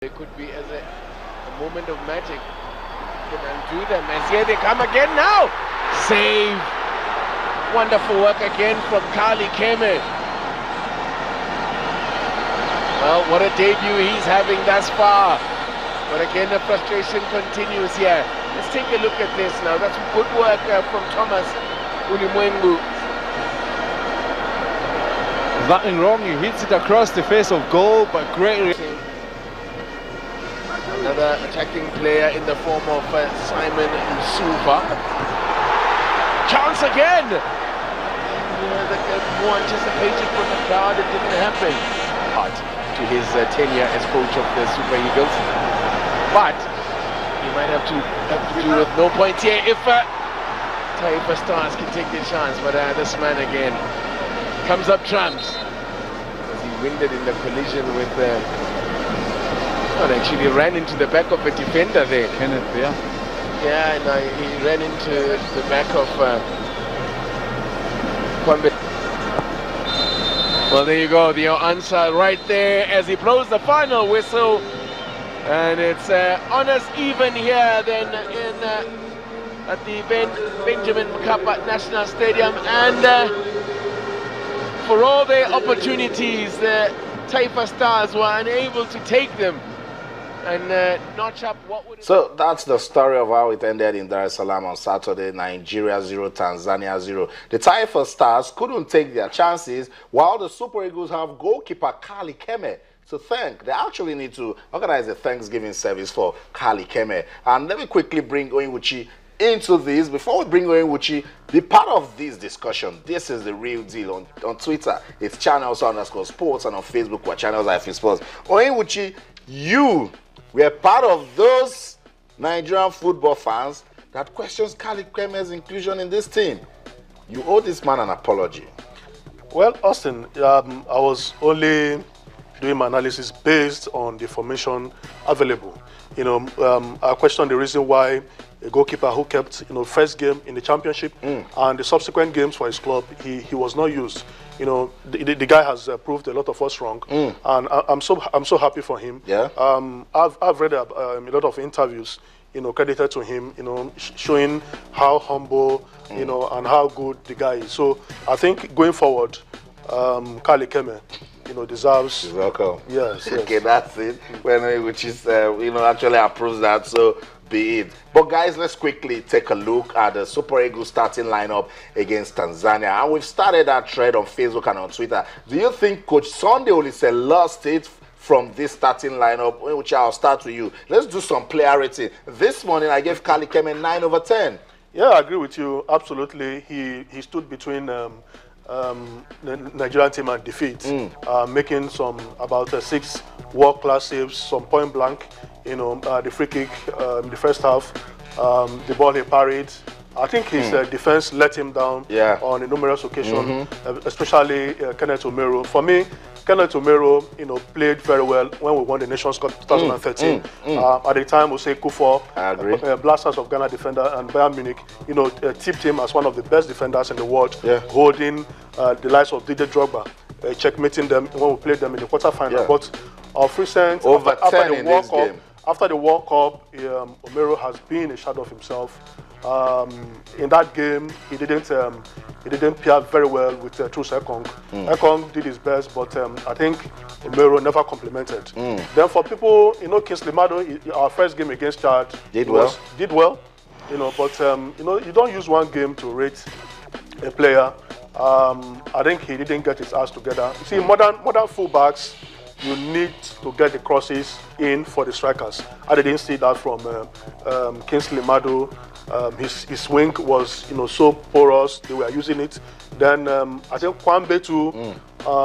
It could be as a moment of magic. Can undo them as here they come again now. Save. Wonderful work again from Kali Keme. Well, what a debut he's having thus far. But again, the frustration continues here. Let's take a look at this now. That's good work from Thomas Ulimwengu. Nothing wrong, he hits it across the face of goal, but great. Another attacking player in the form of Simon Msuva. Chance again! More anticipated from the crowd, it didn't happen. But to his tenure as coach of the Super Eagles. But he might have to do with no points here if Taifa Stars can take the chance. But this man again comes up trumps. As he winded in the collision with well, actually ran into the back of a defender there. Kenneth, yeah. Yeah, and he ran into the back of Kwambe. Well, there you go, the answer right there as he blows the final whistle. And it's honest even here then at the Benjamin Mkapa National Stadium. And for all their opportunities, the Taifa Stars were unable to take them and notch up what would... So that's the story of how it ended in Dar es Salaam on Saturday. Nigeria 0, Tanzania 0. The Taifa Stars couldn't take their chances, while the Super Eagles have goalkeeper Kali Keme to thank. They actually need to organize a Thanksgiving service for Kali Keme. And let me quickly bring Oyinwuchi into this. Before we bring Oyinwuchi, be part of this discussion. This is the real deal. On Twitter, it's channels_sports, and on Facebook, we're channels_sports. Oyinwuchi, you were part of those Nigerian football fans that questions Kali Keme's inclusion in this team. You owe this man an apology. Well, Austin, I was only doing my analysis based on the information available. You know, I questioned the reason why a goalkeeper who kept, first game in the championship and the subsequent games for his club, he was not used. You know, the guy has proved a lot of us wrong, and I'm so happy for him. Yeah. I've read a lot of interviews, credited to him, showing how humble, and how good the guy is. So I think going forward, Kali Keme, deserves. He's welcome. Yes. Okay, that's it. Which is, actually approves that. So be it. But guys, let's quickly take a look at the Super Eagles starting lineup against Tanzania. And we've started that thread on Facebook and on Twitter. Do you think Coach Sunday Olise lost it from this starting lineup? Which I'll start with you. Let's do some player rating. This morning I gave Kali Keme 9 over 10. Yeah, I agree with you. Absolutely. He stood between the Nigerian team and defeat, making about 6 world-class saves, some point blank, the free kick in the first half, the ball he parried. I think his defense let him down on a numerous occasions, especially Kenneth Omero. For me, Kenneth Omero, played very well when we won the Nations Cup 2013. At the time, Osei Kufo, Blasters of Ghana defender, and Bayern Munich, tipped him as one of the best defenders in the world, holding the likes of DJ Drogba, checkmating them when we played them in the quarterfinal. But of recent, after the World Cup, Omero has been a shadow of himself. In that game, he didn't pair very well with Truce Ekong. Ekong did his best, but I think Omero never complimented. Then for people, Kingsley Mado, our first game against Chad, did well. But you don't use one game to rate a player. I think he didn't get his ass together. You see, modern fullbacks, you need to get the crosses in for the strikers. I didn't see that from Kingsley Mado. His swing was, so porous. They were using it. Then I think Kwambe too.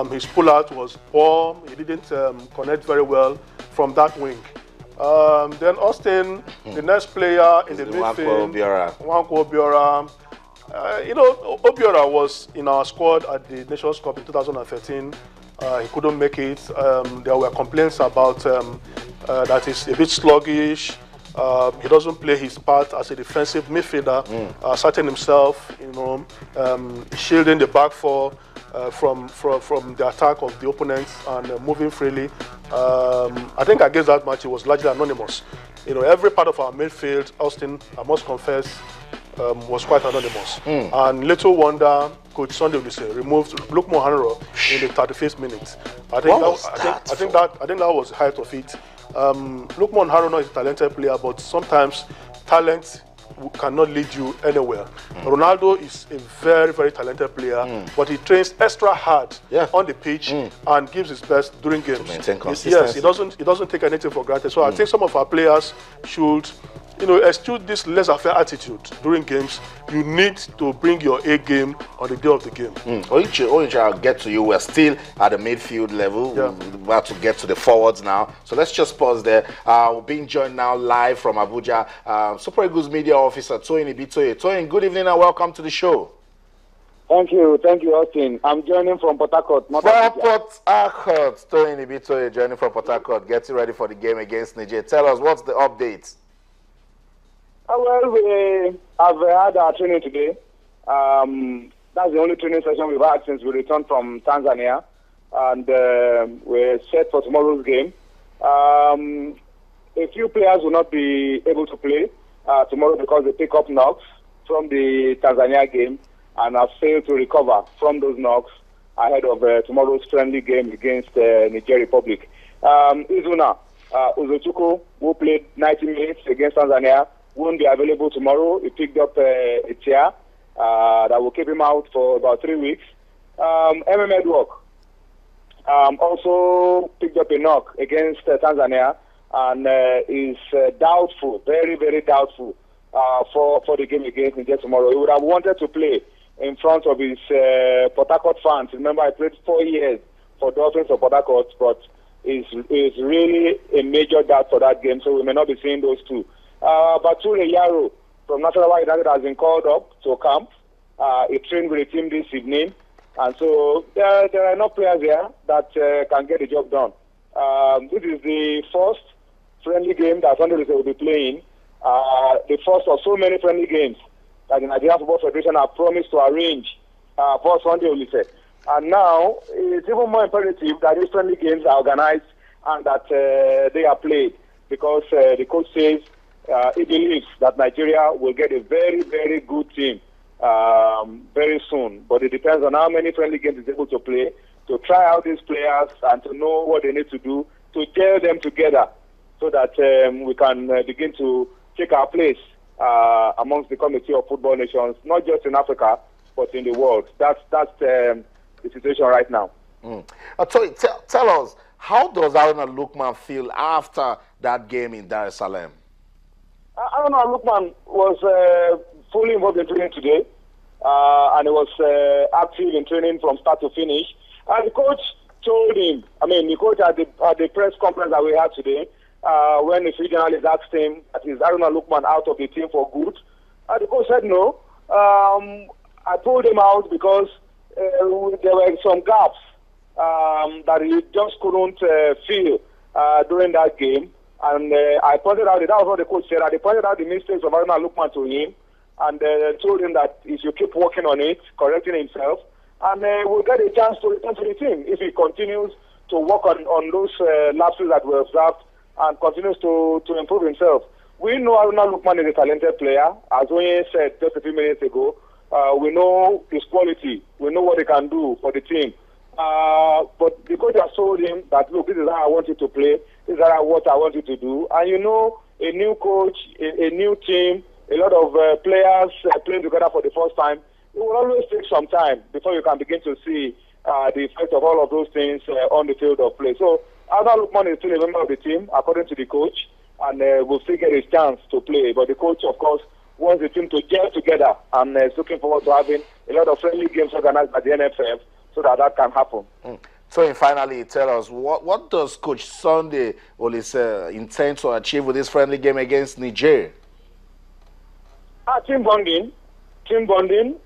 His pull-out was poor. He didn't connect very well from that wing. Then Austin, the next player in the midfield, Nwankwo Obiora. Obiora was in our squad at the Nations Cup in 2013. He couldn't make it. There were complaints about that he's a bit sluggish. He doesn't play his part as a defensive midfielder, asserting himself, shielding the back four. from the attack of the opponents and moving freely. I think against that match, it was largely anonymous. You know, every part of our midfield, Austin, I must confess, was quite anonymous. And little wonder, Coach Sunday Olise removed Lukman Hanro in the 35th minute. I think that was the height of it. Lukman Hanro is a talented player, but sometimes talent cannot lead you anywhere. Ronaldo is a very, very talented player, but he trains extra hard on the pitch and gives his best during games. To maintain consistency. Yes, he doesn't take anything for granted. So I think some of our players should, you know, eschew this laissez-faire attitude during games. You need to bring your A game on the day of the game. Oyiche, I'll get to you. We're still at the midfield level. We're about to get to the forwards now. So let's just pause there. We're being joined now live from Abuja. Super Eagles media officer Toyin Ibitoye. Toyin, good evening and welcome to the show. Thank you, Austin. I'm joining from Port Harcourt. Port Harcourt. Toyin Ibitoye joining from Port Harcourt, getting ready for the game against Niger. Tell us, what's the update? Well, we have had our training today. That's the only training session we've had since we returned from Tanzania. And we're set for tomorrow's game. A few players will not be able to play tomorrow because they pick up knocks from the Tanzania game and have failed to recover from those knocks ahead of tomorrow's friendly game against Niger Republic. Izuna Uzochukwu, who played 90 minutes against Tanzania, won't be available tomorrow. He picked up a tear that will keep him out for about 3 weeks. Edwok also picked up a knock against Tanzania and is doubtful, very, very doubtful for the game against Niger tomorrow. He would have wanted to play in front of his Port Harcourt fans. Remember, I played 4 years for Dolphins of Port Harcourt, but is really a major doubt for that game, so we may not be seeing those two. Bature Yaro from National United has been called up to camp. He trained with the team this evening. And so there are enough players here that can get the job done. This is the first friendly game that Sunday will be playing. The first of so many friendly games that the Nigerian Football Federation have promised to arrange for Sunday Olise. And now it's even more imperative that these friendly games are organized and that they are played, because the coach says he believes that Nigeria will get a very, very good team very soon. But it depends on how many friendly games he's able to play, to try out these players and to know what they need to do, to gel them together so that we can begin to take our place amongst the Committee of Football Nations, not just in Africa, but in the world. That's the situation right now. Tell us, how does Haruna Lukman feel after that game in Dar es Salaam? Haruna Lukman was fully involved in training today, and he was active in training from start to finish. And the coach told him, the coach at the press conference that we had today, when the journalist asked him, is Haruna Lukman out of the team for good? The coach said no. I pulled him out because there were some gaps that he just couldn't fill during that game. And I pointed out, that was what the coach said, I pointed out the mistakes of Haruna Lukman to him and told him that he should keep working on it, correcting himself, and we'll get a chance to return to the team if he continues to work on those lapses that were observed and continues to improve himself. We know Haruna Lukman is a talented player. As Oyin said just a few minutes ago, we know his quality. We know what he can do for the team. But the coach has told him that, look, this is how I want you to play. This is what I want you to do. And you know, a new coach, a new team, a lot of players playing together for the first time, it will always take some time before you can begin to see the effect of all of those things on the field of play. So, Haruna Lukman is still a member of the team, according to the coach, and will still get his chance to play. But the coach, of course, wants the team to gel together and is looking forward to having a lot of friendly games organized by the NFF so that can happen. So, finally, tell us, what does Coach Sunday Olise intend to achieve with this friendly game against Niger? Team bonding. The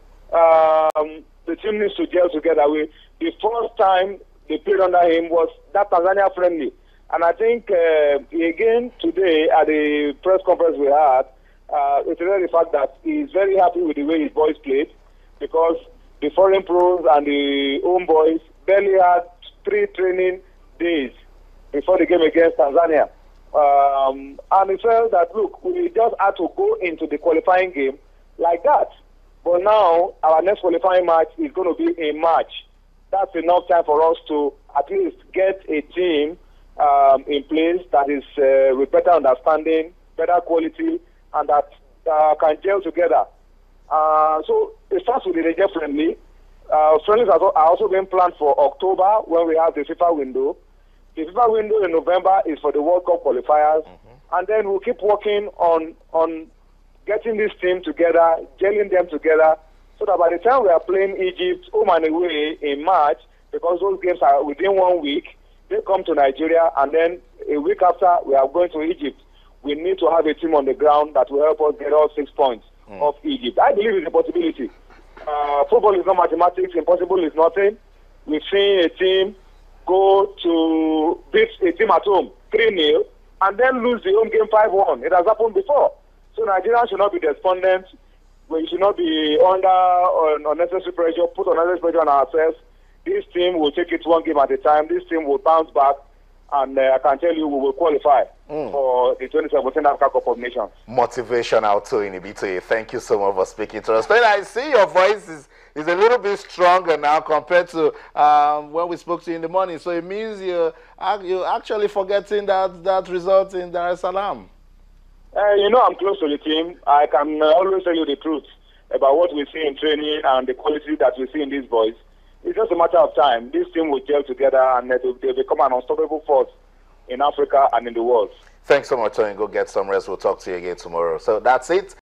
team needs to gel together. The first time they played under him was that Tanzania friendly. And I think, again, today at the press conference we had, it's really the fact that he's very happy with the way his boys played, because the foreign pros and the home boys barely had 3 training days before the game against Tanzania. And we felt that, look, we just had to go into the qualifying game like that. But now, our next qualifying match is going to be a match. That's enough time for us to at least get a team in place that is with better understanding, better quality, and that can gel together. So it starts with the Niger friendly. Friendlies are also being planned for October when we have the FIFA window. The FIFA window in November is for the World Cup qualifiers. And then we'll keep working on getting this team together, gelling them together, so that by the time we are playing Egypt home and away in March, because those games are within 1 week, they come to Nigeria, and then a week after we are going to Egypt. We need to have a team on the ground that will help us get all 6 points of Egypt. I believe it's a possibility. Football is not mathematics. Impossible is nothing. We've seen a team go to beat a team at home 3-0 and then lose the home game 5-1. It has happened before. So Nigeria should not be despondent. We should not be under unnecessary pressure, put unnecessary pressure on ourselves. This team will take it 1 game at a time. This team will bounce back. And I can tell you we will qualify for the 2017 Africa Cup of Nations. Motivational Toyin Ibitoye. Thank you so much for speaking to us. But I see your voice is a little bit stronger now compared to when we spoke to you in the morning. So it means you're actually forgetting that result in Dar es Salaam. You know, I'm close to the team. I can always tell you the truth about what we see in training and the quality that we see in these boys. It's just a matter of time. This team will gel together and they'll become an unstoppable force in Africa and in the world. Thanks so much, Toyin. Go get some rest. We'll talk to you again tomorrow. So that's it.